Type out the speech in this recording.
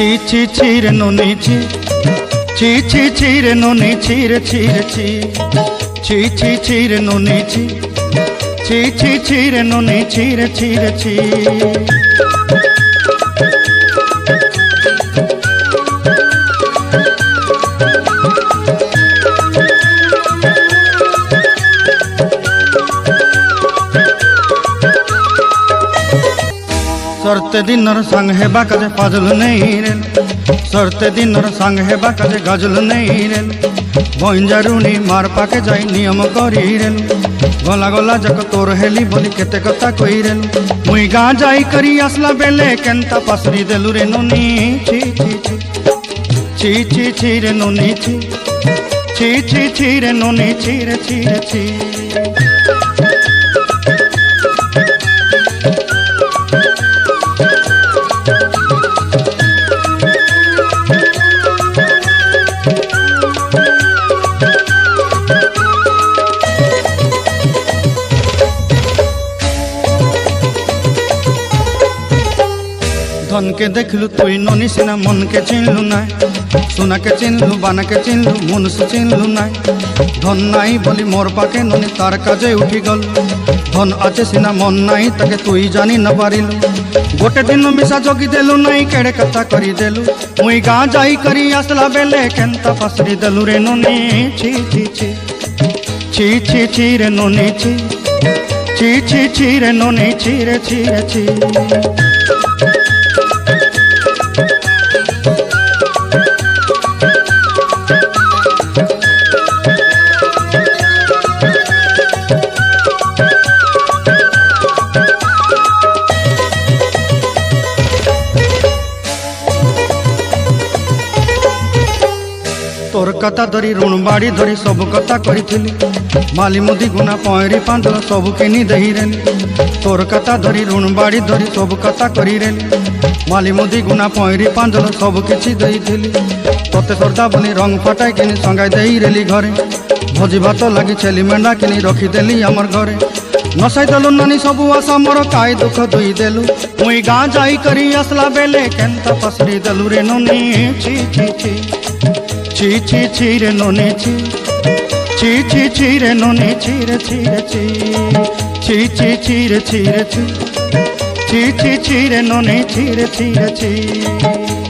ছি ছি ছি রে ননি ছি ছি ছি ছি রে ননি ছি রে ছি রে ছি ছি ছি ছি রে ননি ছি ছি ছি ছি রে ননি ছি রে ছি রে ছি सरते दिनर संग हेबा काजे फाजल नहीं रे सरते दिनर संग हेबा काजे गजल नहीं रे भंजारुनी मार पाके जाई नियम करी रे गला गला जक तोर हेली बोली केते कथा कई रे मुई गा जाई करी असला बेले केंता पसरी देलु रे नोनी छी छी छी छी छी छी रे नोनी छी छी छी छी रे नोनी छी रे छी रे छी धन के देखलु तुई नोनी सिना मन के चिन्हलु ना सोना के चिन्हलु बाना के चिन्हलु मुनुष चिन्हलु ना धन नाई बोली मोर पाके नोनी तार काजे उठी गल धन आचे सिना मन नाई ताके तुई जानी न पारिलु गोटे दिन मिसा जोगी देलु नाई केड़े कथा करी देलु मुई गा जाई करी आसला बेले केंता फसरी देलु रे नोनी छी छी छी छी छी छी रे नोनी छी छी छी छी रे नोनी छी रे छी रे छी तोर कथा धरी ऋण बाड़ी धरी सब कथा करी माली मुदी गुना पयरी पांदल सब किनी दही रे तोर कथा धरी ऋण बाड़ी धरी सब कथा करी रे माली मुदी गुना पयरी पांदल सब किछि दही तोते सरदा बनी रंग फटाई किनी संगाई देई रेली घरे भोजी भात लगी छेली मेंढा किनी रखी देली हमर घरे नसाई देलु नानी सब आशा मोर काई दुख दुई देलु मुई गा जाई करी असला बेले केंता पसरी देलु रे नोनी छी छी छी छी छी छी रे नोनी छी छी छी छी रे नोनी छी रे छी रे छी छी छी छी रे छी रे छी छी छी छी रे नोनी छी रे छी रे छी।